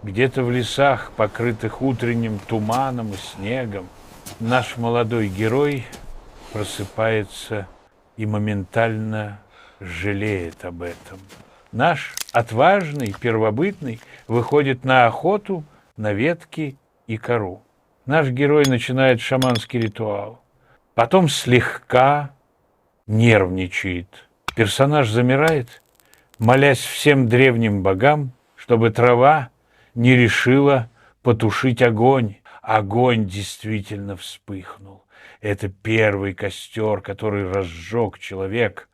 Где-то в лесах, покрытых утренним туманом и снегом, наш молодой герой просыпается и моментально жалеет об этом. Наш отважный, первобытный выходит на охоту на ветки и кору. Наш герой начинает шаманский ритуал. Потом слегка нервничает. Персонаж замирает, молясь всем древним богам, чтобы трава не решила потушить огонь. Огонь действительно вспыхнул. Это первый костер, который разжег человек.